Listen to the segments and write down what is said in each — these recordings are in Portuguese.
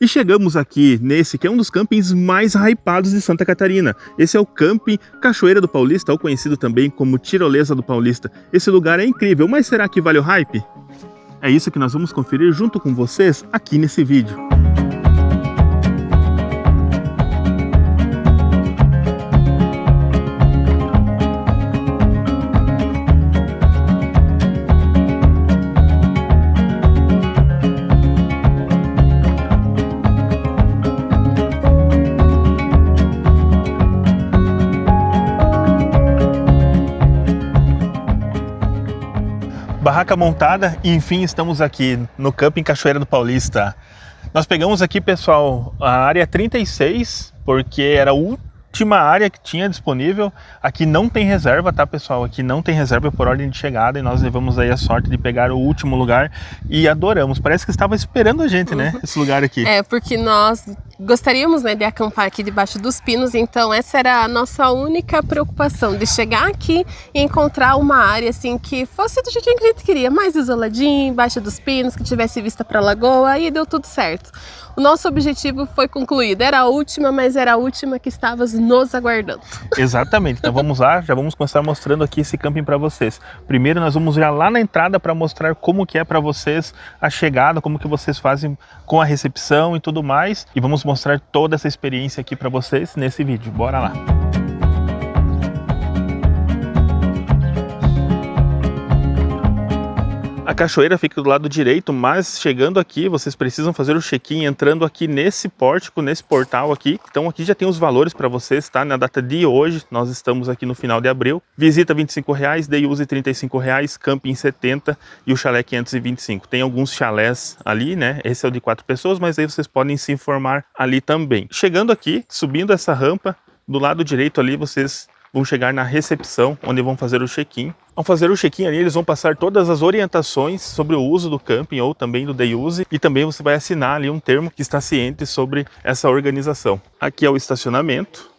E chegamos aqui nesse que é um dos campings mais hypados de Santa Catarina. Esse é o Camping Cachoeira do Paulista, ou conhecido também como Tirolesa do Paulista. Esse lugar é incrível, mas será que vale o hype? É isso que nós vamos conferir junto com vocês aqui nesse vídeo. Barraca montada e enfim estamos aqui no Camping Cachoeira do Paulista. Nós pegamos aqui, pessoal, a área 36, porque era a última área que tinha disponível. Aqui não tem reserva, tá, pessoal? Aqui não tem reserva por ordem de chegada e nós levamos aí a sorte de pegar o último lugar e adoramos. Parece que estava esperando a gente, né? Esse lugar aqui. É, porque nós gostaríamos, né, de acampar aqui debaixo dos pinos, então essa era a nossa única preocupação, de chegar aqui e encontrar uma área assim que fosse do jeitinho que a gente queria, mais isoladinho, embaixo dos pinos, que tivesse vista para a lagoa, e deu tudo certo. O nosso objetivo foi concluído, era a última, mas era a última que estava nos aguardando. Exatamente, então vamos lá, já vamos começar mostrando aqui esse camping para vocês. Primeiro nós vamos já lá na entrada para mostrar como que é para vocês a chegada, como que vocês fazem com a recepção e tudo mais. E vamos mostrar toda essa experiência aqui para vocês nesse vídeo, bora lá! A cachoeira fica do lado direito, mas chegando aqui vocês precisam fazer o check-in entrando aqui nesse pórtico, nesse portal aqui. Então aqui já tem os valores para vocês, tá? Na data de hoje, nós estamos aqui no final de abril. Visita R$ 25,00, day use R$ 35,00, camping 70 e o chalé 525. Tem alguns chalés ali, né? Esse é o de 4 pessoas, mas aí vocês podem se informar ali também. Chegando aqui, subindo essa rampa, do lado direito ali vocês vão chegar na recepção, onde vão fazer o check-in. Ao fazer o check-in ali, eles vão passar todas as orientações sobre o uso do camping ou também do day use, e também você vai assinar ali um termo que está ciente sobre essa organização. Aqui é o estacionamento,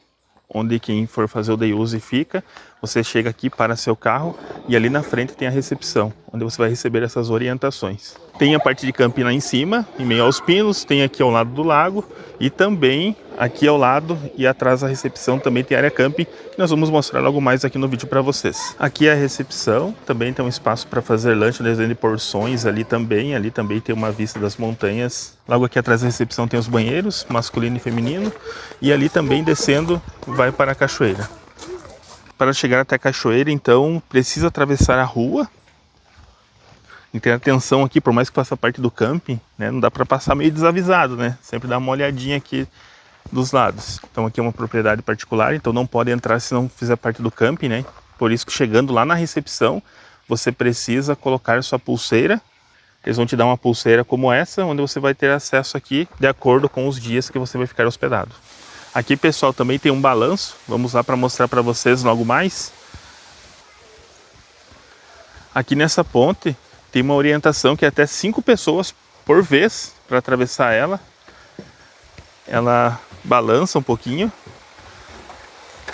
onde quem for fazer o day use fica. Você chega aqui para seu carro e ali na frente tem a recepção, onde você vai receber essas orientações. Tem a parte de camping lá em cima, em meio aos pinos, tem aqui ao lado do lago e também aqui ao lado e atrás da recepção também tem área camping, que nós vamos mostrar logo mais aqui no vídeo para vocês. Aqui é a recepção, também tem um espaço para fazer lanche, desenho de porções ali também tem uma vista das montanhas. Logo aqui atrás da recepção tem os banheiros, masculino e feminino, e ali também descendo vai para a cachoeira. Para chegar até a cachoeira, então, precisa atravessar a rua. E ter atenção aqui, por mais que faça parte do camping, né, não dá para passar meio desavisado, né? Sempre dá uma olhadinha aqui dos lados. Então aqui é uma propriedade particular, então não pode entrar se não fizer parte do camping, né? Por isso que chegando lá na recepção, você precisa colocar sua pulseira. Eles vão te dar uma pulseira como essa, onde você vai ter acesso aqui de acordo com os dias que você vai ficar hospedado. Aqui, pessoal, também tem um balanço. Vamos lá para mostrar para vocês logo mais. Aqui nessa ponte tem uma orientação que é até 5 pessoas por vez para atravessar ela. Ela balança um pouquinho.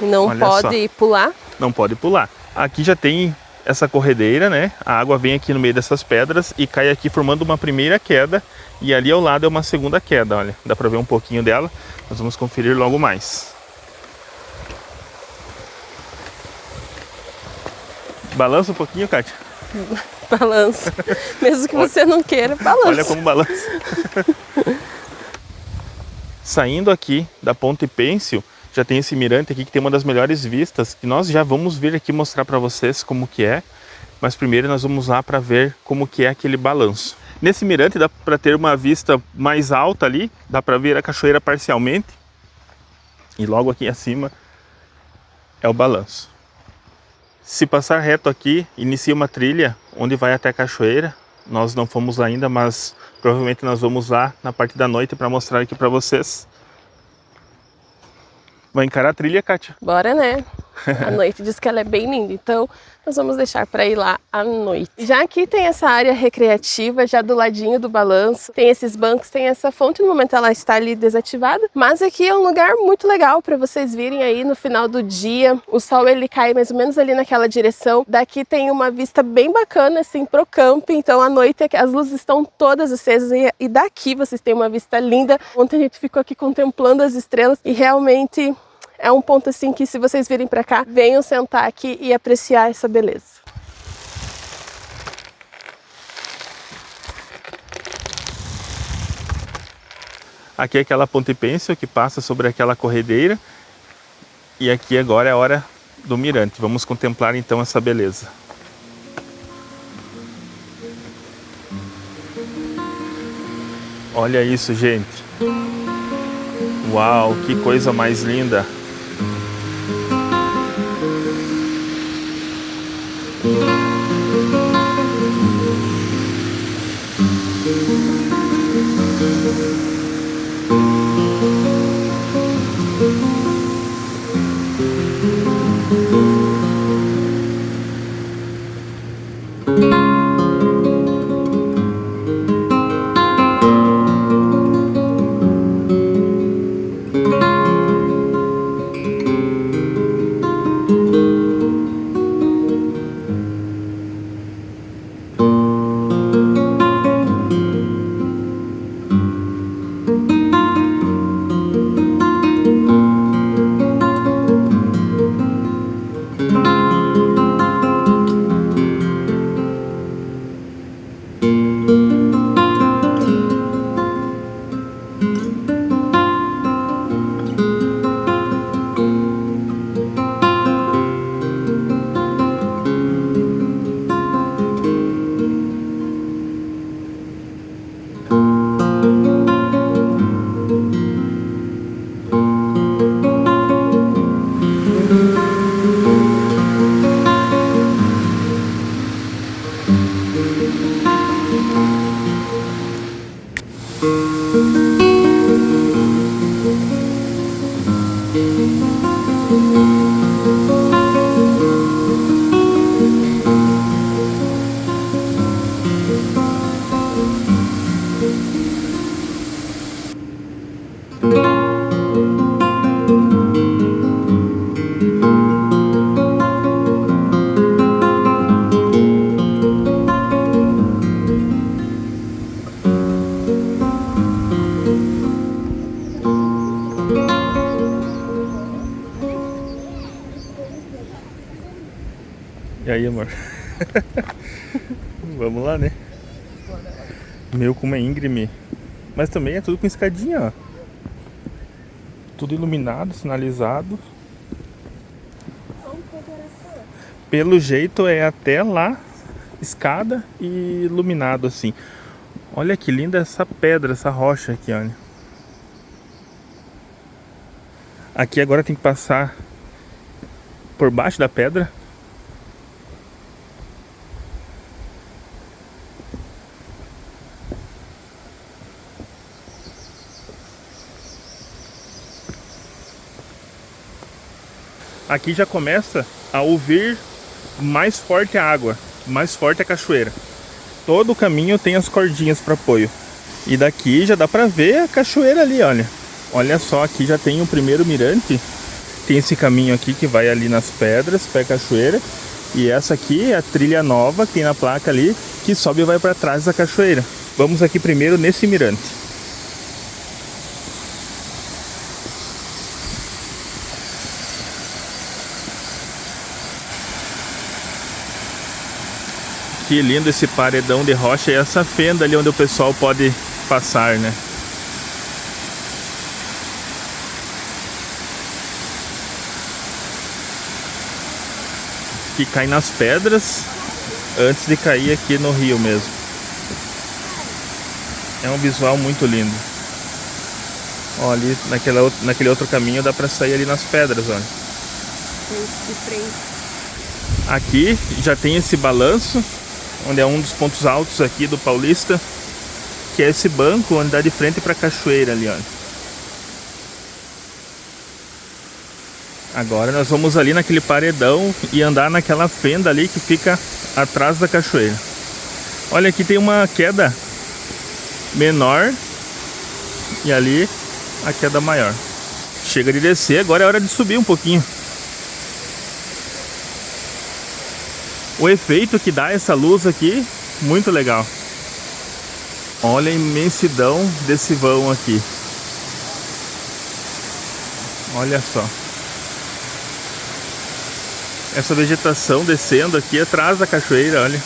Não Olha pode só. pular? Não pode pular. Aqui já tem essa corredeira, né? A água vem aqui no meio dessas pedras e cai aqui formando uma primeira queda. E ali ao lado é uma segunda queda, olha. Dá para ver um pouquinho dela. Nós vamos conferir logo mais. Balança um pouquinho, Kátia? Balança. Mesmo que você não queira, balança. Olha como balança. Saindo aqui da Ponte Pêncil, já tem esse mirante aqui que tem uma das melhores vistas, que nós já vamos vir aqui mostrar para vocês como que é, mas primeiro nós vamos lá para ver como que é aquele balanço. Nesse mirante dá para ter uma vista mais alta ali, dá para ver a cachoeira parcialmente, e logo aqui acima é o balanço. Se passar reto aqui, inicia uma trilha onde vai até a cachoeira. Nós não fomos lá ainda, mas provavelmente nós vamos lá na parte da noite para mostrar aqui para vocês. Vai encarar a trilha, Kátia? Bora, né? à noite. Diz que ela é bem linda, então nós vamos deixar para ir lá à noite. Já aqui tem essa área recreativa, já do ladinho do balanço. Tem esses bancos, tem essa fonte, no momento ela está ali desativada. Mas aqui é um lugar muito legal para vocês virem aí no final do dia. O sol ele cai mais ou menos ali naquela direção. Daqui tem uma vista bem bacana assim pro camping. Então à noite as luzes estão todas acesas e daqui vocês têm uma vista linda. Ontem a gente ficou aqui contemplando as estrelas e realmente é um ponto assim que, se vocês virem para cá, venham sentar aqui e apreciar essa beleza. Aqui é aquela ponte pêncil que passa sobre aquela corredeira. E aqui agora é a hora do mirante. Vamos contemplar então essa beleza. Olha isso, gente. Uau, que coisa mais linda. E aí, amor? Vamos lá, né? Meu, como é íngreme. Mas também é tudo com escadinha, ó. Tudo iluminado, sinalizado. Pelo jeito é até lá, escada e iluminado assim. Olha que linda essa pedra, essa rocha aqui, olha. Aqui agora tem que passar por baixo da pedra. Aqui já começa a ouvir mais forte a água, mais forte a cachoeira. Todo o caminho tem as cordinhas para apoio. E daqui já dá para ver a cachoeira ali, olha. Olha só, aqui já tem o primeiro mirante. Tem esse caminho aqui que vai ali nas pedras, para a cachoeira. E essa aqui é a trilha nova que tem na placa ali, que sobe e vai para trás da cachoeira. Vamos aqui primeiro nesse mirante. Que lindo esse paredão de rocha e essa fenda ali onde o pessoal pode passar, né? Que cai nas pedras antes de cair aqui no rio mesmo. É um visual muito lindo. Ó, ali naquele outro caminho dá pra sair ali nas pedras, olha. De frente. Aqui já tem esse balanço, onde é um dos pontos altos aqui do Paulista, que é esse banco onde dá de frente para a cachoeira ali, olha. Agora nós vamos ali naquele paredão e andar naquela fenda ali que fica atrás da cachoeira. Olha, aqui tem uma queda menor e ali a queda maior. Chega de descer, agora é hora de subir um pouquinho. O efeito que dá essa luz aqui, muito legal. Olha a imensidão desse vão aqui. Olha só. Essa vegetação descendo aqui atrás da cachoeira, olha.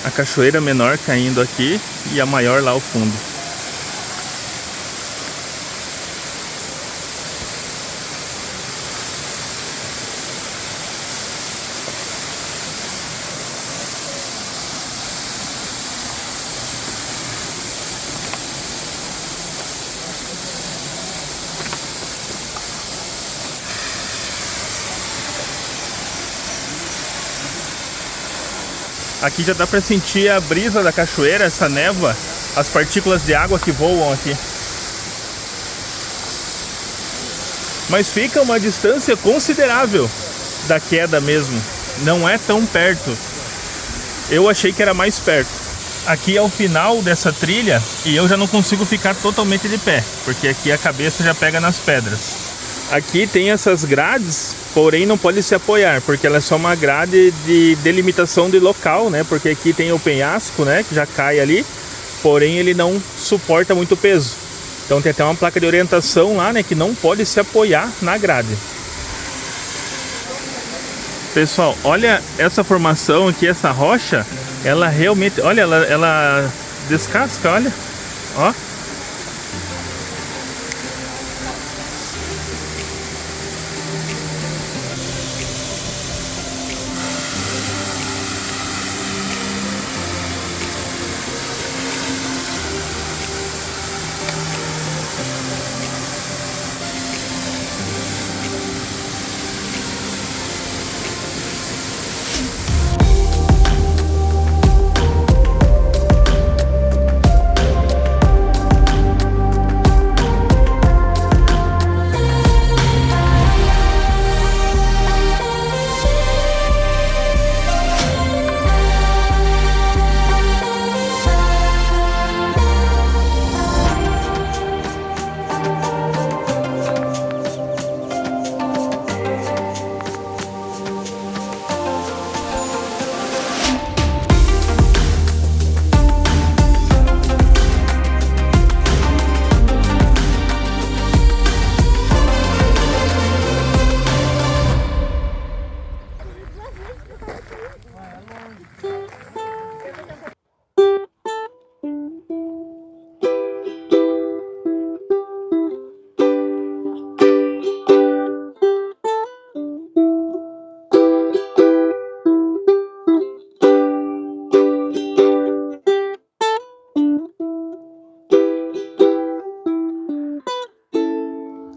A cachoeira menor caindo aqui e a maior lá ao fundo. Aqui já dá para sentir a brisa da cachoeira, essa névoa, as partículas de água que voam aqui. Mas fica uma distância considerável da queda mesmo, não é tão perto. Eu achei que era mais perto. Aqui é o final dessa trilha e eu já não consigo ficar totalmente de pé, porque aqui a cabeça já pega nas pedras. Aqui tem essas grades, porém não pode se apoiar, porque ela é só uma grade de delimitação de local, né? Porque aqui tem o penhasco, né? Que já cai ali, porém ele não suporta muito peso. Então tem até uma placa de orientação lá, né? Que não pode se apoiar na grade. Pessoal, olha essa formação aqui, essa rocha, ela realmente, olha, ela descasca, olha, ó.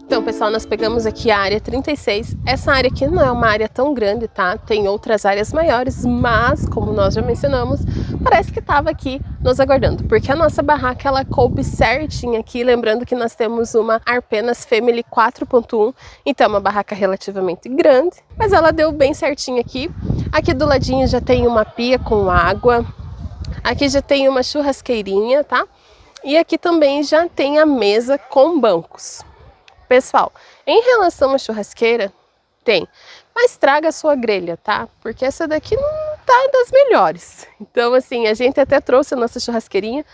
Então, pessoal, nós pegamos aqui a área 36. Essa área aqui não é uma área tão grande, tá? Tem outras áreas maiores, mas, como nós já mencionamos, parece que estava aqui nos aguardando, porque a nossa barraca, ela coube certinho aqui, lembrando que nós temos uma Arpenas Family 4.1, então é uma barraca relativamente grande, mas ela deu bem certinho aqui. Aqui do ladinho já tem uma pia com água, aqui já tem uma churrasqueirinha, tá? E aqui também já tem a mesa com bancos. Pessoal, em relação à churrasqueira, tem, mas traga a sua grelha, tá? Porque essa daqui não tá das melhores. Então, assim, a gente até trouxe a nossa churrasqueirinha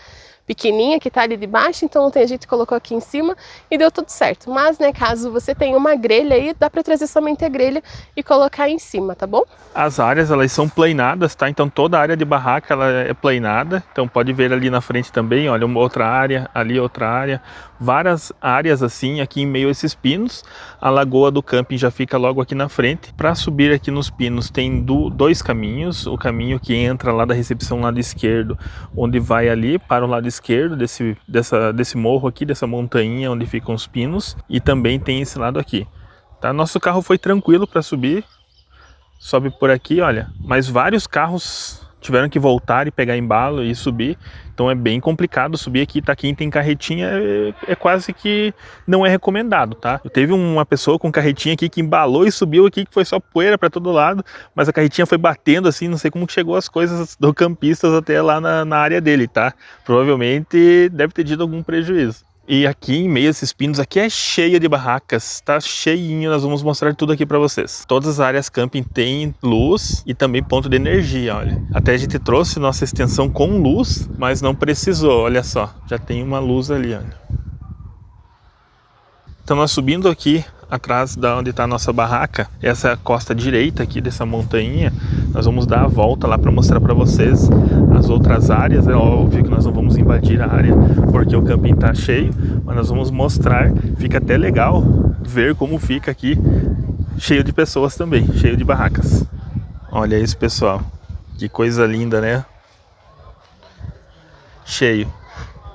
pequenininha que tá ali de baixo, então ontem a gente colocou aqui em cima e deu tudo certo. Mas, né, caso você tenha uma grelha aí, dá pra trazer somente a grelha e colocar em cima, tá bom? As áreas, elas são plainadas, tá? Então toda a área de barraca, ela é plainada. Então pode ver ali na frente também, olha, uma outra área, ali outra área. Várias áreas assim, aqui em meio a esses pinos. A lagoa do camping já fica logo aqui na frente. Para subir aqui nos pinos tem dois caminhos. O caminho que entra lá da recepção lado esquerdo, onde vai ali para o lado esquerdo desse morro aqui, dessa montanha onde ficam os pinos. E também tem esse lado aqui, tá? Nosso carro foi tranquilo para subir. Sobe por aqui, olha, mas vários carros tiveram que voltar e pegar embalo e subir. Então é bem complicado subir aqui, tá? Quem tem carretinha é quase que não é recomendado, tá? Teve uma pessoa com carretinha aqui que embalou e subiu aqui, que foi só poeira para todo lado, mas a carretinha foi batendo assim, não sei como que chegou as coisas do campistas até lá na área dele, tá? Provavelmente deve ter tido algum prejuízo. E aqui em meio a esses pinos aqui é cheio de barracas, tá cheinho, nós vamos mostrar tudo aqui para vocês. Todas as áreas camping tem luz e também ponto de energia, olha. Até a gente trouxe nossa extensão com luz, mas não precisou, olha só, já tem uma luz ali, olha. Então nós subindo aqui atrás da onde está a nossa barraca, essa é a costa direita aqui dessa montanha, nós vamos dar a volta lá para mostrar para vocês as outras áreas. É óbvio que nós não vamos invadir a área porque o camping está cheio, mas nós vamos mostrar, fica até legal ver como fica aqui, cheio de pessoas também, cheio de barracas. Olha isso, pessoal, que coisa linda, né? Cheio.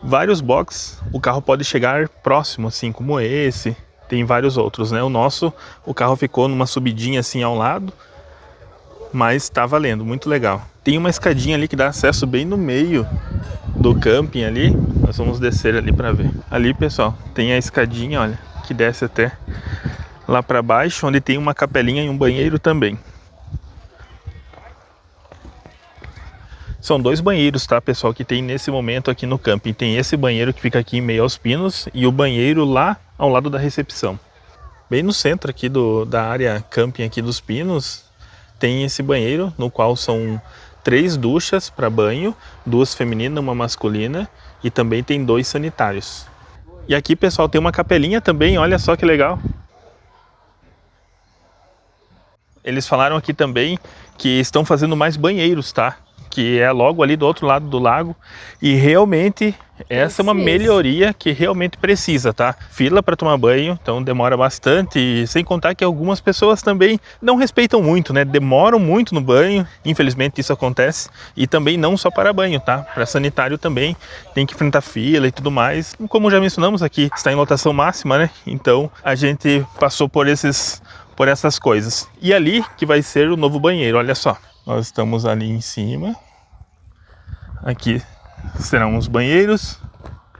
Vários boxes, o carro pode chegar próximo, assim como esse, tem vários outros, né? O carro ficou numa subidinha assim ao lado, mas tá valendo, muito legal. Tem uma escadinha ali que dá acesso bem no meio do camping ali, nós vamos descer ali para ver. Ali, pessoal, tem a escadinha, olha, que desce até lá para baixo, onde tem uma capelinha e um banheiro também. São 2 banheiros, tá, pessoal, que tem nesse momento aqui no camping. Tem esse banheiro que fica aqui em meio aos pinos e o banheiro lá ao lado da recepção. Bem no centro aqui da área camping aqui dos pinos, tem esse banheiro, no qual são 3 duchas para banho, 2 femininas, 1 masculina, e também tem 2 sanitários. E aqui, pessoal, tem uma capelinha também, olha só que legal. Eles falaram aqui também que estão fazendo mais banheiros, tá? Que é logo ali do outro lado do lago, e realmente essa é uma melhoria que realmente precisa, tá? Fila para tomar banho, então demora bastante, e sem contar que algumas pessoas também não respeitam muito, né? Demoram muito no banho, infelizmente isso acontece, e também não só para banho, tá? Para sanitário também tem que enfrentar fila e tudo mais. Como já mencionamos aqui, está em lotação máxima, né? Então a gente passou por essas coisas. E ali que vai ser o novo banheiro, olha só. Nós estamos ali em cima. Aqui serão os banheiros.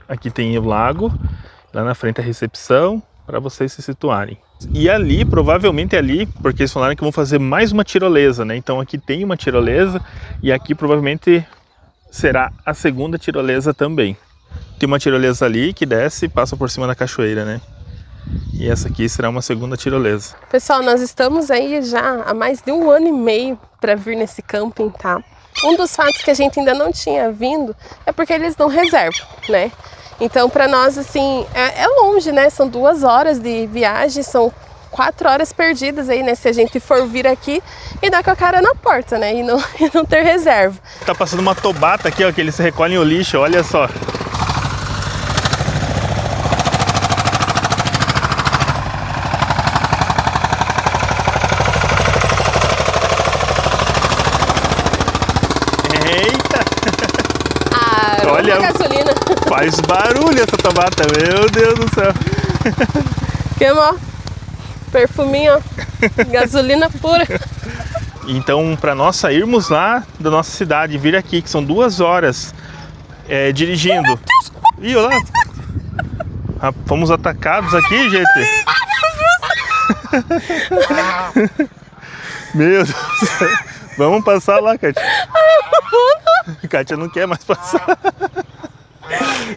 Aqui tem o lago. Lá na frente a recepção, para vocês se situarem. E ali, provavelmente ali, porque eles falaram que vão fazer mais uma tirolesa, né? Então aqui tem uma tirolesa e aqui provavelmente será a segunda tirolesa também. Tem uma tirolesa ali que desce e passa por cima da cachoeira, né? E essa aqui será uma segunda tirolesa. Pessoal, nós estamos aí já há mais de 1 ano e meio para vir nesse camping, tá? Um dos fatos que a gente ainda não tinha vindo é porque eles não reservam, né? Então, para nós, assim, é longe, né? São 2 horas de viagem, são 4 horas perdidas aí, né? Se a gente for vir aqui e dar com a cara na porta, né? E não ter reserva. Tá passando uma tobata aqui, ó, que eles recolhem o lixo, olha só. Olha, gasolina. Faz barulho essa tomata, meu Deus do céu. Queimou. Perfuminho, ó. Gasolina pura. Então, para nós sairmos lá da nossa cidade e vir aqui, que são 2 horas dirigindo. Ih, olha lá. Fomos atacados aqui, gente. Meu Deus do céu. Vamos passar lá, Kátia. Kátia não quer mais passar.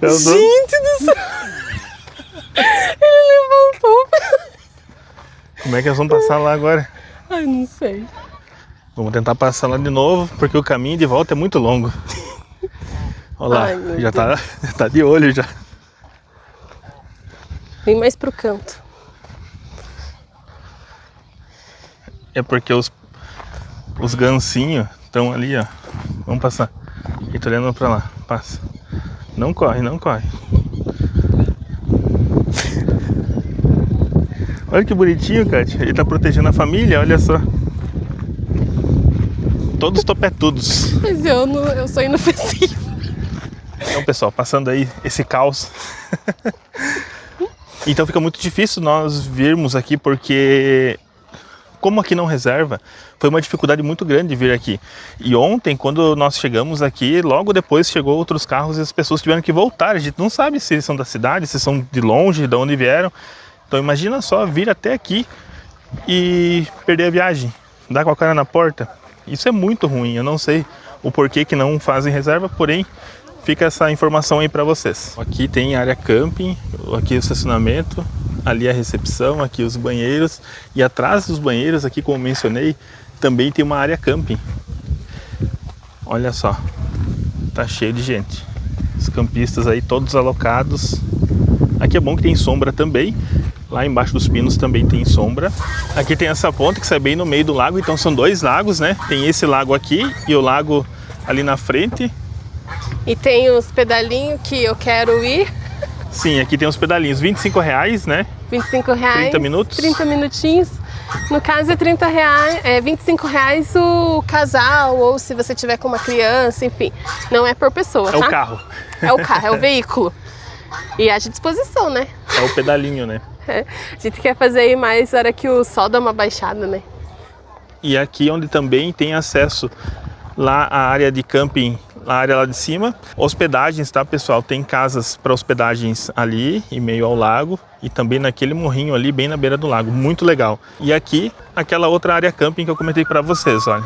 Gente do céu. Ele levantou. Como é que nós vamos passar lá agora? Ai, não sei. Vamos tentar passar lá de novo, porque o caminho de volta é muito longo. Olha lá, ai, já tá de olho já. Vem mais pro canto. É porque os gancinhos estão ali, ó. Vamos passar. E tô olhando pra lá. Passa. Não corre, não corre. Olha que bonitinho, Kátia. Ele tá protegendo a família, olha só. Todos topetudos. Mas eu sou inofensiva. Então, pessoal, passando aí esse caos. Então fica muito difícil nós virmos aqui porque como aqui não reserva, foi uma dificuldade muito grande vir aqui. E ontem, quando nós chegamos aqui, logo depois chegou outros carros e as pessoas tiveram que voltar. A gente não sabe se eles são da cidade, se são de longe, de onde vieram. Então imagina só vir até aqui e perder a viagem, dar com a cara na porta. Isso é muito ruim, eu não sei o porquê que não fazem reserva, porém fica essa informação aí para vocês. Aqui tem área camping, aqui o estacionamento, ali a recepção, aqui os banheiros. E atrás dos banheiros, aqui como mencionei, também tem uma área camping. Olha só, tá cheio de gente. Os campistas aí todos alocados. Aqui é bom que tem sombra também. Lá embaixo dos pinos também tem sombra. Aqui tem essa ponte que sai bem no meio do lago, então são dois lagos, né? Tem esse lago aqui e o lago ali na frente. E tem os pedalinhos que eu quero ir. Sim, aqui tem os pedalinhos, R$25, né? R$25. 30 minutos. 30 minutinhos. No caso é R$30, é R$25 o casal, ou se você tiver com uma criança, enfim. Não é por pessoa, tá? É o carro. É o carro, é o veículo. E haja disposição, né? É o pedalinho, né? A gente quer fazer aí mais na hora que o sol dá uma baixada, né? E aqui onde também tem acesso lá a área de camping, a área lá de cima. Hospedagens, tá, pessoal? Tem casas para hospedagens ali, em meio ao lago. E também naquele morrinho ali, bem na beira do lago. Muito legal. E aqui, aquela outra área camping que eu comentei para vocês, olha.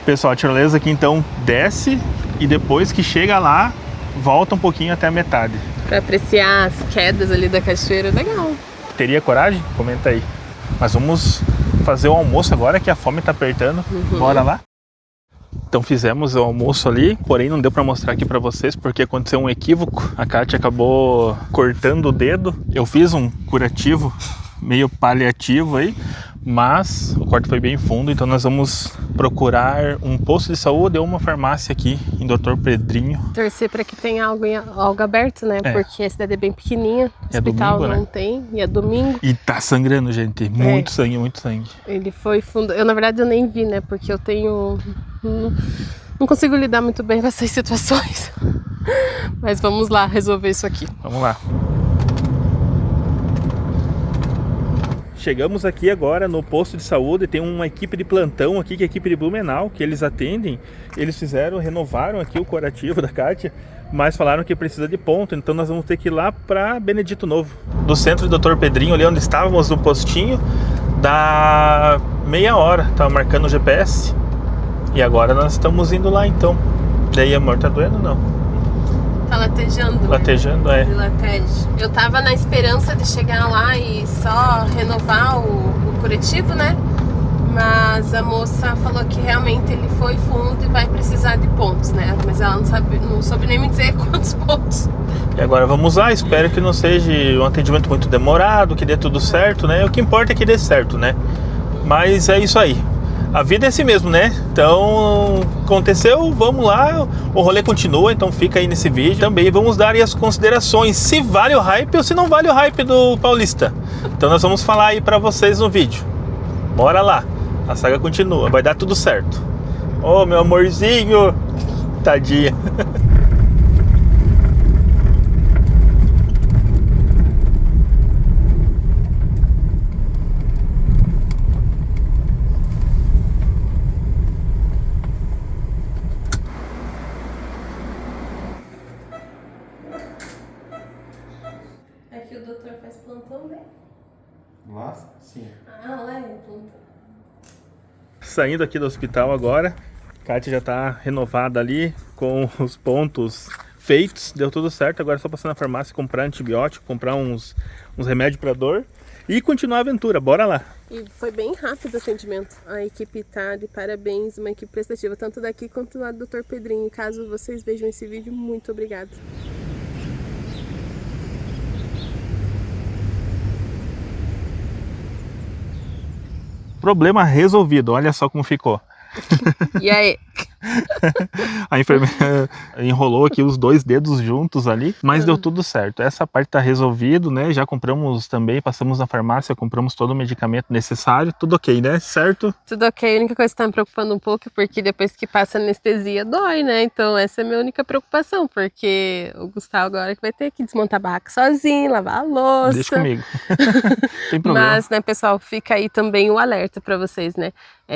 Pessoal, a tirolesa aqui então desce e depois que chega lá, volta um pouquinho até a metade. Pra apreciar as quedas ali da cachoeira, legal. Teria coragem? Comenta aí. Mas vamos fazer o almoço agora que a fome tá apertando. Bora lá? Então fizemos o almoço ali, porém não deu para mostrar aqui para vocês porque aconteceu um equívoco. A Kátia acabou cortando o dedo. Eu fiz um curativo meio paliativo aí, mas o corte foi bem fundo, então nós vamos procurar um posto de saúde ou uma farmácia aqui em Dr. Pedrinho. Torcer para que tenha algo aberto, né? É. Porque a cidade é bem pequenininha, o É hospital domingo, não né? tem, e é domingo. E tá sangrando, gente, muito sangue, muito sangue. Ele foi fundo. Eu, na verdade, eu nem vi, né? Porque eu tenho... Não consigo lidar muito bem com essas situações. Mas vamos lá resolver isso aqui. Vamos lá. Chegamos aqui agora no posto de saúde, tem uma equipe de plantão aqui, que é a equipe de Blumenau, que eles atendem. Eles renovaram aqui o curativo da Kátia, mas falaram que precisa de ponto, então nós vamos ter que ir lá para Benedito Novo. Do centro do Dr. Pedrinho, ali onde estávamos no postinho, dá meia hora, tava marcando o GPS. E agora nós estamos indo lá então. Daí, amor, tá doendo ou não? Tá latejando, né? Latejando, é. Eu tava na esperança de chegar lá e só renovar o curativo, né? Mas a moça falou que realmente ele foi fundo e vai precisar de pontos, né? Mas ela não soube nem me dizer quantos pontos. E agora vamos lá, espero que não seja um atendimento muito demorado, que dê tudo certo, né? O que importa é que dê certo, né? Mas é isso aí. A vida é assim mesmo, né? Então, aconteceu, vamos lá, o rolê continua, então fica aí nesse vídeo. Também vamos dar aí as considerações, se vale o hype ou se não vale o hype do Paulista. Então nós vamos falar aí pra vocês no vídeo. Bora lá, a saga continua, vai dar tudo certo. Oh, meu amorzinho, tadinha. Aqui o doutor faz plantão, né? Nossa, sim. Ah, lá é plantão. Saindo aqui do hospital agora, Kátia já tá renovada ali, com os pontos feitos, deu tudo certo. Agora é só passar na farmácia, comprar antibiótico, comprar uns remédios para dor e continuar a aventura. Bora lá! E foi bem rápido o atendimento. A equipe tá de parabéns, uma equipe prestativa, tanto daqui quanto lá do Dr. Pedrinho. Caso vocês vejam esse vídeo, muito obrigada. Problema resolvido, olha só como ficou. E aí? A enfermeira enrolou aqui os 2 dedos juntos ali, mas deu tudo certo. Essa parte tá resolvido, né? Já compramos também, passamos na farmácia, compramos todo o medicamento necessário, tudo ok, né? Certo? Tudo ok, a única coisa que tá me preocupando um pouco, porque depois que passa a anestesia dói, né? Então essa é a minha única preocupação, porque o Gustavo agora que vai ter que desmontar a barraca sozinho, lavar a louça. Deixa comigo. Tem problema. Mas, né, pessoal, fica aí também o alerta para vocês, né?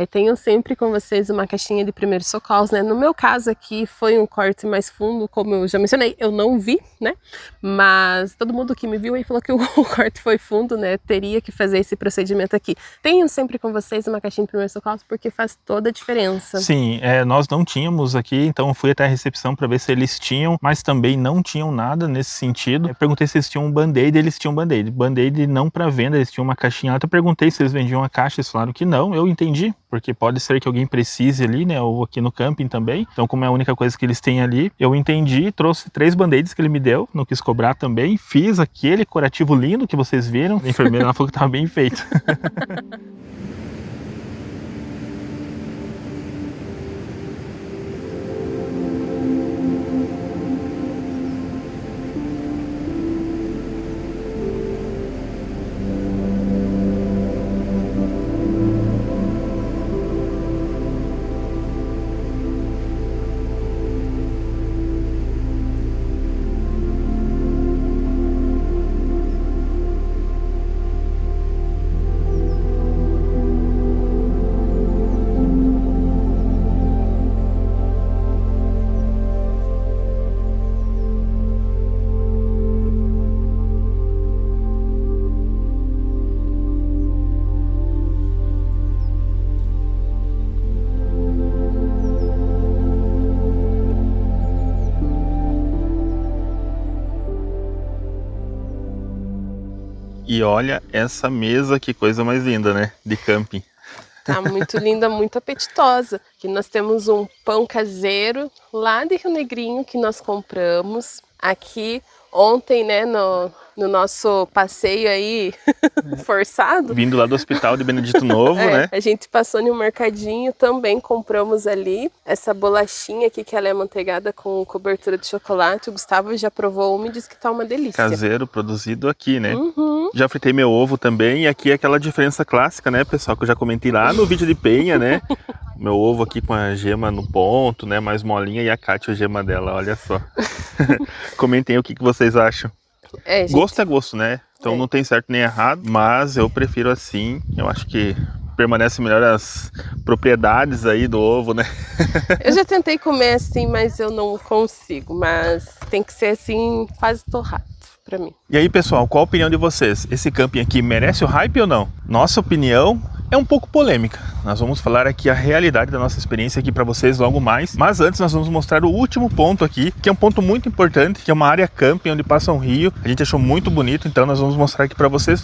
Tenham sempre com vocês uma caixinha de primeiros socorros, né? No meu caso aqui foi um corte mais fundo, como eu já mencionei, eu não vi, né? Mas todo mundo que me viu aí falou que o corte foi fundo, né? Teria que fazer esse procedimento aqui. Tenham sempre com vocês uma caixinha de primeiros socorros, porque faz toda a diferença. Sim, nós não tínhamos aqui, então eu fui até a recepção para ver se eles tinham, mas também não tinham nada nesse sentido. Eu perguntei se eles tinham um band-aid, eles tinham band-aid. Band-aid não para venda, eles tinham uma caixinha lá. Eu perguntei se eles vendiam a caixa, eles falaram que não, eu entendi. Porque pode ser que alguém precise ali, né, ou aqui no camping também. Então, como é a única coisa que eles têm ali, eu entendi, trouxe 3 band-aids que ele me deu, não quis cobrar também. Fiz aquele curativo lindo que vocês viram. A enfermeira lá falou que estava bem feito. E olha essa mesa, que coisa mais linda, né? De camping. Tá muito linda, muito apetitosa. Aqui nós temos um pão caseiro lá de Rio Negrinho que nós compramos. Aqui ontem, né, no nosso passeio aí forçado. Vindo lá do hospital de Benedito Novo, né? A gente passou em um mercadinho, também compramos ali essa bolachinha aqui, que ela é amanteigada com cobertura de chocolate. O Gustavo já provou uma e disse que tá uma delícia. Caseiro, produzido aqui, né? Uhum. Já fritei meu ovo também, e aqui é aquela diferença clássica, né, pessoal, que eu já comentei lá no vídeo de Penha, né? Meu ovo aqui com a gema no ponto, né, mais molinha, e a Kátia a gema dela, olha só. Comentem o que vocês acham. Gente... Gosto é gosto, né? Então não tem certo nem errado, mas eu prefiro assim. Eu acho que permanece melhor as propriedades aí do ovo, né? Eu já tentei comer assim, mas eu não consigo. Mas tem que ser assim, quase torrado pra mim. E aí, pessoal, qual a opinião de vocês? Esse camping aqui merece o hype ou não? Nossa opinião é um pouco polêmica. Nós vamos falar aqui a realidade da nossa experiência aqui para vocês logo mais. Mas antes nós vamos mostrar o último ponto aqui, que é um ponto muito importante, que é uma área camping onde passa um rio. A gente achou muito bonito, então nós vamos mostrar aqui para vocês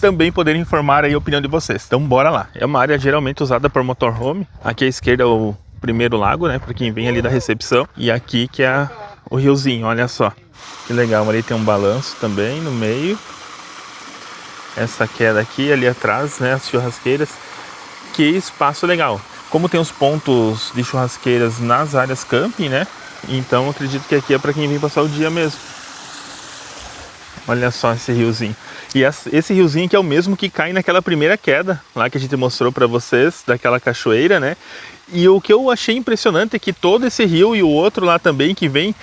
também poderem informar aí a opinião de vocês. Então bora lá. É uma área geralmente usada por motorhome. Aqui à esquerda é o primeiro lago, né, para quem vem ali da recepção. E aqui que é o riozinho, olha só. Que legal, ali tem um balanço também no meio. Essa queda aqui, ali atrás, né, as churrasqueiras. Que espaço legal. Como tem os pontos de churrasqueiras nas áreas camping, né? Então acredito que aqui é para quem vem passar o dia mesmo. Olha só esse riozinho. E esse riozinho aqui é o mesmo que cai naquela primeira queda, lá que a gente mostrou para vocês, daquela cachoeira, né? E o que eu achei impressionante é que todo esse rio e o outro lá também que vem,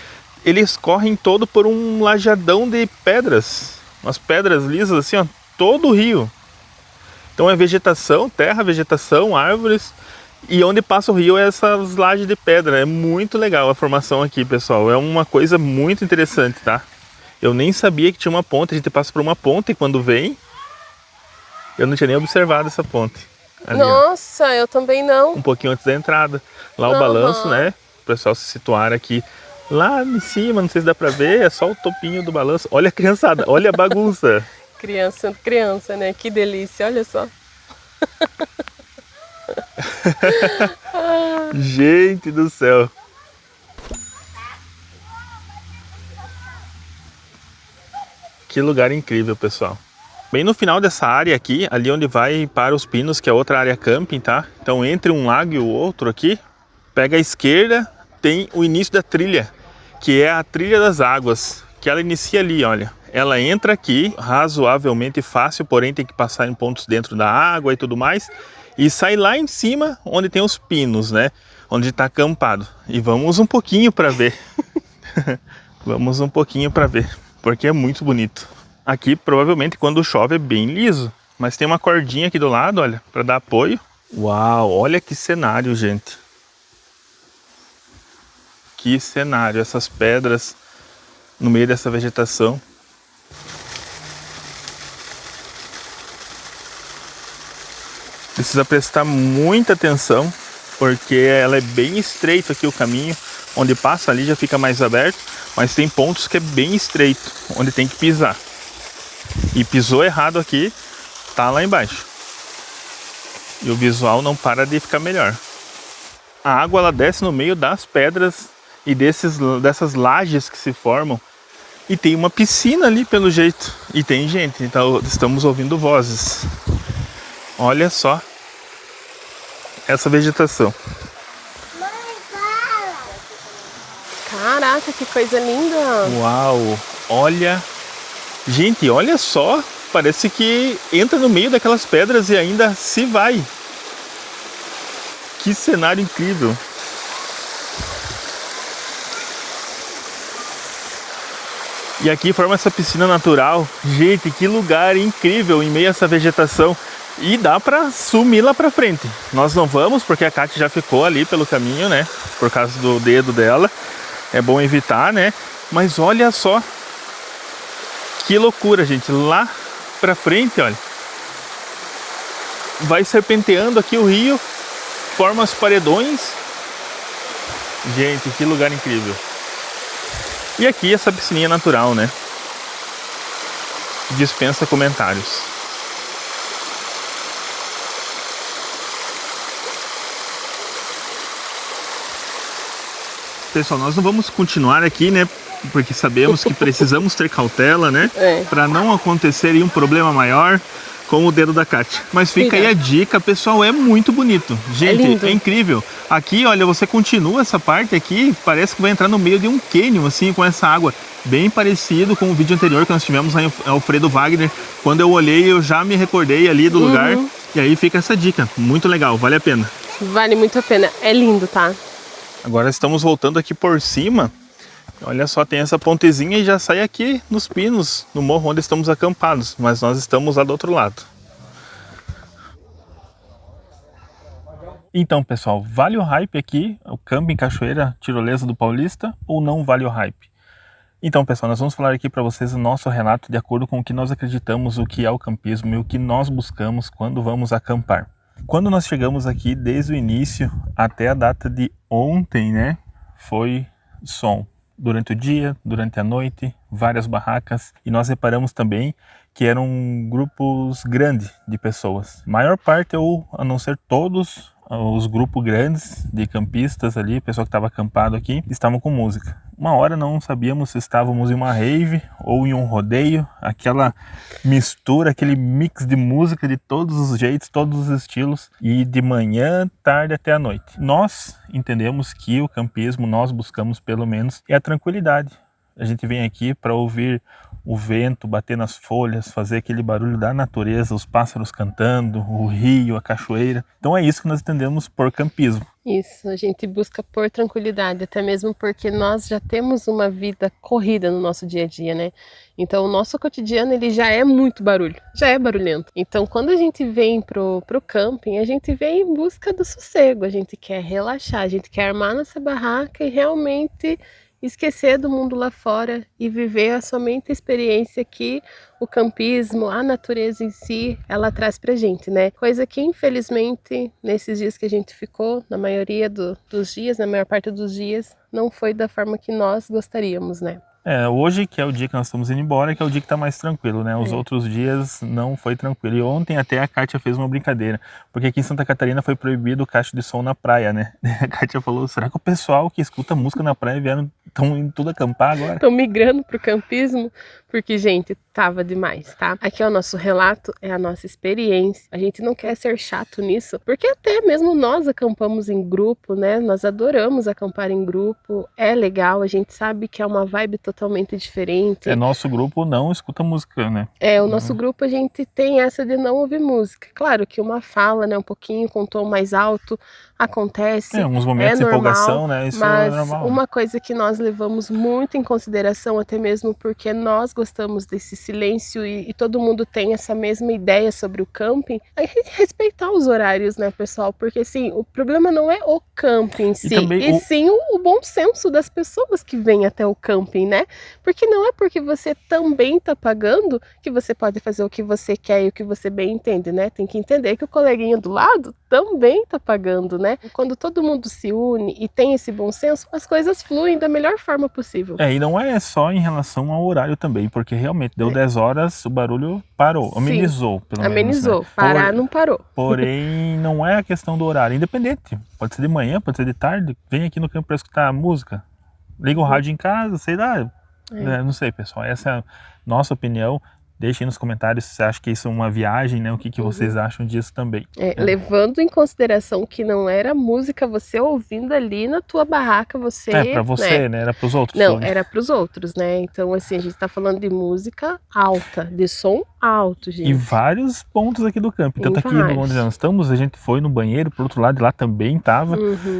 eles correm todo por um lajadão de pedras. Umas pedras lisas assim, ó, todo o rio. Então é vegetação, terra, vegetação, árvores, e onde passa o rio é essas lajes de pedra. É muito legal a formação aqui, pessoal. É uma coisa muito interessante, tá? Eu nem sabia que tinha uma ponte, a gente passa por uma ponte quando vem. Eu não tinha nem observado essa ponte. Ali, ó. Nossa, eu também não. Um pouquinho antes da entrada. Lá o Aham. balanço, né? O pessoal se situar aqui. Lá em cima, não sei se dá pra ver, é só o topinho do balanço. Olha a criançada, olha a bagunça. Criança, né? Que delícia, olha só. Gente do céu. Que lugar incrível, pessoal. Bem no final dessa área aqui, ali onde vai para os Pinos, que é outra área camping, tá? Então entre um lago e o outro aqui, pega a esquerda, tem o início da trilha, que é a Trilha das Águas, que ela inicia ali, olha. Ela entra aqui, razoavelmente fácil, porém tem que passar em pontos dentro da água e tudo mais, e sai lá em cima, onde tem os pinos, né? Onde está acampado. E vamos um pouquinho para ver. Vamos um pouquinho para ver, porque é muito bonito. Aqui, provavelmente, quando chove é bem liso, mas tem uma cordinha aqui do lado, olha, para dar apoio. Uau, olha que cenário, gente. Que cenário, essas pedras no meio dessa vegetação. Precisa prestar muita atenção, porque ela é bem estreito aqui o caminho. Onde passa ali já fica mais aberto, mas tem pontos que é bem estreito, onde tem que pisar. E pisou errado aqui, tá lá embaixo. E o visual não para de ficar melhor. A água ela desce no meio das pedras e dessas lajes que se formam. E tem uma piscina ali pelo jeito. E tem gente, então estamos ouvindo vozes. Olha só essa vegetação. Caraca, que coisa linda. Uau, olha. Gente, olha só. Parece que entra no meio daquelas pedras e ainda se vai. Que cenário incrível. E aqui forma essa piscina natural. Gente, que lugar incrível em meio a essa vegetação. E dá pra sumir lá pra frente. Nós não vamos porque a Kátia já ficou ali pelo caminho, né? Por causa do dedo dela. É bom evitar, né? Mas olha só. Que loucura, gente. Lá pra frente, olha. Vai serpenteando aqui o rio. Forma os paredões. Gente, que lugar incrível. E aqui essa piscininha natural, né? Dispensa comentários. Pessoal, nós não vamos continuar aqui, né? Porque sabemos que precisamos ter cautela, né? Para não acontecer um problema maior com o dedo da Kátia. Mas fica aí a dica, pessoal, é muito bonito. Gente, é incrível. Aqui, olha, você continua essa parte aqui, parece que vai entrar no meio de um cânion, assim, com essa água. Bem parecido com o vídeo anterior que nós tivemos em Alfredo Wagner. Quando eu olhei, eu já me recordei ali do lugar. E aí fica essa dica. Muito legal, vale a pena. Vale muito a pena. É lindo, tá? Agora estamos voltando aqui por cima. Olha só, tem essa pontezinha e já sai aqui nos pinos, no morro onde estamos acampados. Mas nós estamos lá do outro lado. Então, pessoal, vale o hype aqui, o camping Cachoeira Tirolesa do Paulista, ou não vale o hype? Então, pessoal, nós vamos falar aqui para vocês o nosso relato de acordo com o que nós acreditamos, o que é o campismo e o que nós buscamos quando vamos acampar. Quando nós chegamos aqui, desde o início até a data de ontem, né, foi som. Durante o dia, durante a noite, várias barracas. E nós reparamos também que eram grupos grandes de pessoas. A maior parte, ou a não ser todos, os grupos grandes de campistas ali, pessoal que estava acampado aqui, estavam com música. Uma hora não sabíamos se estávamos em uma rave ou em um rodeio, aquela mistura, aquele mix de música de todos os jeitos, todos os estilos, e de manhã, tarde até a noite. Nós entendemos que o campismo, nós buscamos pelo menos, é a tranquilidade. A gente vem aqui para ouvir o vento bater nas folhas, fazer aquele barulho da natureza, os pássaros cantando, o rio, a cachoeira. Então é isso que nós entendemos por campismo. Isso, a gente busca por tranquilidade, até mesmo porque nós já temos uma vida corrida no nosso dia a dia, né? Então o nosso cotidiano ele já é muito barulho, já é barulhento. Então quando a gente vem pro camping, a gente vem em busca do sossego, a gente quer relaxar, a gente quer armar nossa barraca e realmente esquecer do mundo lá fora e viver somente a experiência que o campismo, a natureza em si, ela traz pra gente, né? Coisa que, infelizmente, nesses dias que a gente ficou, na maioria dos dias, na maior parte dos dias, não foi da forma que nós gostaríamos, né? Hoje que é o dia que nós estamos indo embora, que é o dia que tá mais tranquilo, né? Os outros dias não foi tranquilo. E ontem até a Kátia fez uma brincadeira, porque aqui em Santa Catarina foi proibido o caixa de som na praia, né? A Kátia falou, será que o pessoal que escuta música na praia estão indo tudo acampar agora? Estão migrando pro campismo, porque, gente, tava demais, tá? Aqui é o nosso relato, é a nossa experiência. A gente não quer ser chato nisso, porque até mesmo nós acampamos em grupo, né? Nós adoramos acampar em grupo, é legal, a gente sabe que é uma vibe totalmente diferente. Nosso grupo não escuta música, né? O nosso grupo a gente tem essa de não ouvir música. Claro que uma fala, né, um pouquinho com tom mais alto, acontece. Uns momentos de normal, empolgação, né? Isso mas é normal. Uma coisa que nós levamos muito em consideração, até mesmo porque nós gostamos desse silêncio e todo mundo tem essa mesma ideia sobre o camping, é respeitar os horários, né, pessoal? Porque, assim, o problema não é o camping em si, sim o bom senso das pessoas que vêm até o camping, né? Porque não é porque você também tá pagando que você pode fazer o que você quer e o que você bem entende, né? Tem que entender que o coleguinha do lado também tá pagando, né? Quando todo mundo se une e tem esse bom senso, as coisas fluem da melhor forma possível. E não é só em relação ao horário também, porque realmente deu 10 horas, o barulho parou, amenizou, pelo menos. Amenizou, né? Parar não parou. Porém, não é a questão do horário, independente, pode ser de manhã, pode ser de tarde, vem aqui no campo para escutar a música, liga o rádio em casa, sei lá, não sei, pessoal, essa é a nossa opinião. Deixem nos comentários se você acha que isso é uma viagem, né? O que vocês acham disso também. Levando em consideração que não era música você ouvindo ali na tua barraca, você... pra você, né? Era pros outros. Não, era pros outros, né? Então, assim, a gente tá falando de música alta, de som alto, gente. E vários pontos aqui do campo. Tanto aqui onde nós estamos, a gente foi no banheiro, pro outro lado de lá também tava.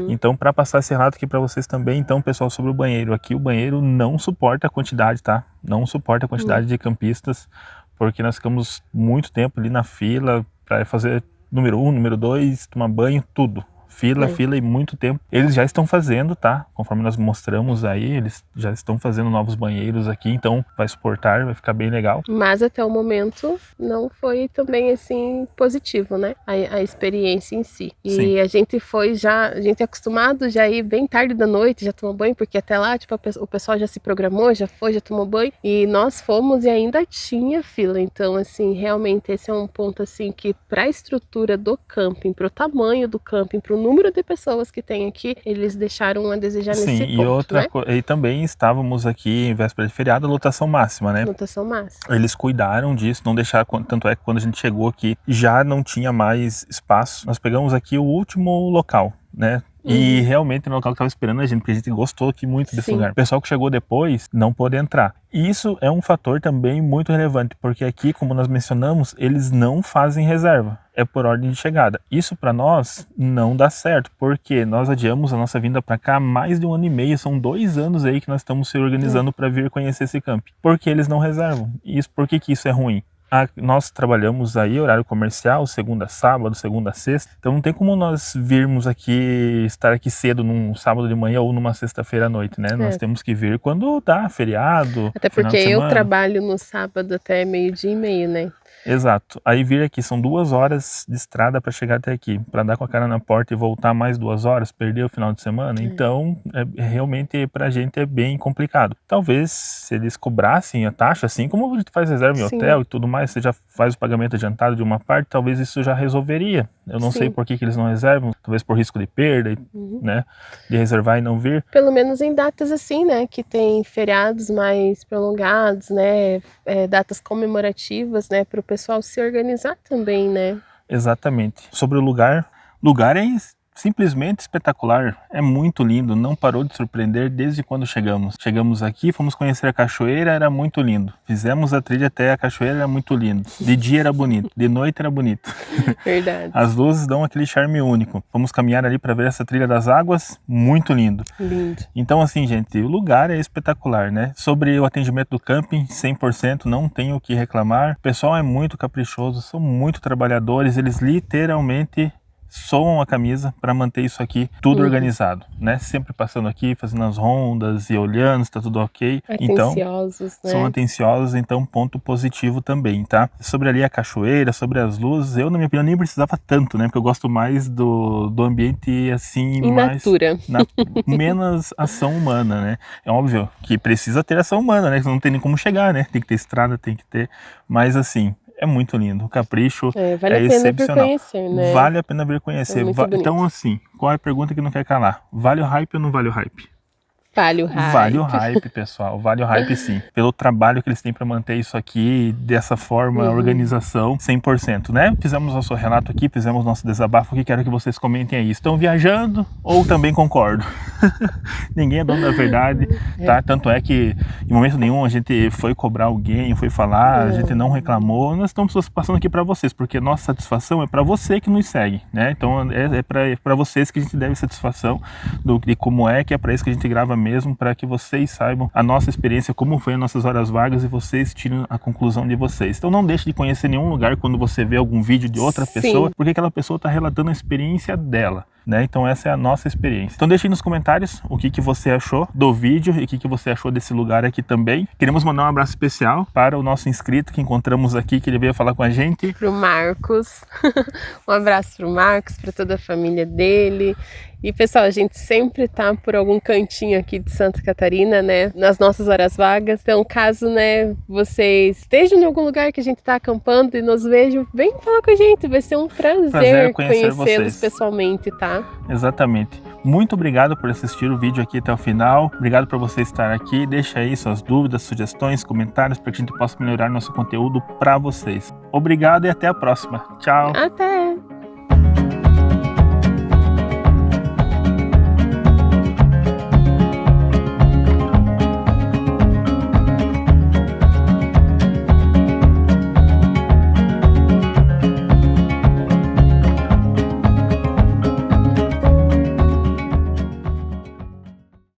Então, para passar esse relato aqui para vocês também, então, pessoal, sobre o banheiro. Aqui o banheiro não suporta a quantidade, tá? Não suporta a quantidade de campistas, porque nós ficamos muito tempo ali na fila para fazer número 1, número 2, tomar banho, tudo. Fila e muito tempo. Eles já estão fazendo, tá? Conforme nós mostramos aí, eles já estão fazendo novos banheiros aqui, então vai suportar, vai ficar bem legal. Mas até o momento não foi também assim positivo, né? A experiência em si. E a gente a gente é acostumado já ir bem tarde da noite, já tomou banho, porque até lá, tipo, o pessoal já se programou, já tomou banho. E nós fomos e ainda tinha fila. Então, assim, realmente esse é um ponto assim que para a estrutura do camping, para o tamanho do camping, para o número de pessoas que tem aqui, eles deixaram a desejar nesse ponto, e outra coisa, e também estávamos aqui em véspera de feriado, lotação máxima, né? Lotação máxima. Eles cuidaram disso, não deixaram, tanto é que quando a gente chegou aqui, já não tinha mais espaço. Nós pegamos aqui o último local, né? E realmente no local que estava esperando a gente, porque a gente gostou aqui muito desse lugar. O pessoal que chegou depois não pôde entrar. E isso é um fator também muito relevante, porque aqui, como nós mencionamos, eles não fazem reserva. É por ordem de chegada. Isso para nós não dá certo, porque nós adiamos a nossa vinda para cá há mais de 1 ano e meio. São 2 anos aí que nós estamos se organizando para vir conhecer esse camp. Porque eles não reservam. E isso, por que isso é ruim? Nós trabalhamos aí horário comercial, segunda a sábado, segunda a sexta, então não tem como nós virmos aqui, estar aqui cedo num sábado de manhã ou numa sexta-feira à noite, né? Nós temos que vir quando dá feriado. Até porque eu trabalho no sábado até 12:30, né? Exato. Aí vir aqui, são 2 horas de estrada para chegar até aqui, para dar com a cara na porta e voltar mais 2 horas, perder o final de semana. Então, realmente pra gente é bem complicado. Talvez se eles cobrassem a taxa, assim como a gente faz reserva em hotel e tudo mais, você já faz o pagamento adiantado de uma parte, talvez isso já resolveria. Eu não sei por que eles não reservam, talvez por risco de perda, né? De reservar e não vir. Pelo menos em datas assim, né? Que tem feriados mais prolongados, né? Datas comemorativas, né? Para o pessoal se organizar também, né? Exatamente. Sobre o lugar é simplesmente espetacular, é muito lindo, não parou de surpreender desde quando chegamos. Chegamos aqui, fomos conhecer a cachoeira, era muito lindo. Fizemos a trilha até a cachoeira, era muito lindo. De dia era bonito, de noite era bonito. Verdade. As luzes dão aquele charme único. Fomos caminhar ali para ver essa trilha das águas, muito lindo. Lindo. Então assim, gente, o lugar é espetacular, né? Sobre o atendimento do camping, 100%, não tenho o que reclamar. O pessoal é muito caprichoso, são muito trabalhadores, eles literalmente suam a camisa para manter isso aqui tudo organizado, né? Sempre passando aqui, fazendo as rondas e olhando se tá tudo ok. Atenciosos, então, são atenciosos, então ponto positivo também, tá? Sobre ali a cachoeira, sobre as luzes, eu, na minha opinião, nem precisava tanto, né? Porque eu gosto mais do ambiente assim, em mais natura. menos ação humana, né? É óbvio que precisa ter ação humana, né? Não tem nem como chegar, né? Tem que ter estrada, tem que ter, mas assim, é muito lindo, o capricho vale é a pena excepcional. vir conhecer, né? Vale a pena vir conhecer. Então assim, qual é a pergunta que não quer calar? Vale o hype ou não vale o hype? Vale o hype. Vale o hype, pessoal. Vale o hype, sim. Pelo trabalho que eles têm para manter isso aqui dessa forma, organização, 100%, né? Fizemos nosso relato aqui, fizemos nosso desabafo aqui. Quero que vocês comentem aí. Estão viajando ou também concordo? Ninguém é dono da verdade, tá? Tanto é que em momento nenhum a gente foi cobrar alguém, foi falar, a gente não reclamou. Nós estamos passando aqui para vocês, porque nossa satisfação é para você que nos segue, né? Então é para vocês que a gente deve satisfação de como é, que é para isso que a gente grava mesmo, para que vocês saibam a nossa experiência, como foi as nossas horas vagas e vocês tirem a conclusão de vocês. Então não deixe de conhecer nenhum lugar quando você vê algum vídeo de outra pessoa, porque aquela pessoa está relatando a experiência dela, né? Então essa é a nossa experiência. Então deixe aí nos comentários o que você achou do vídeo e o que você achou desse lugar aqui também. Queremos mandar um abraço especial para o nosso inscrito que encontramos aqui, que ele veio falar com a gente. Pro Marcos. Um abraço pro Marcos, para toda a família dele. E pessoal, a gente sempre tá por algum cantinho aqui de Santa Catarina, né, nas nossas horas vagas. Então, caso, né, vocês estejam em algum lugar que a gente tá acampando e nos vejam, vem falar com a gente, vai ser um prazer conhecê-los pessoalmente, tá? Exatamente. Muito obrigado por assistir o vídeo aqui até o final. Obrigado por você estar aqui. Deixa aí suas dúvidas, sugestões, comentários para que a gente possa melhorar nosso conteúdo para vocês. Obrigado e até a próxima. Tchau. Até!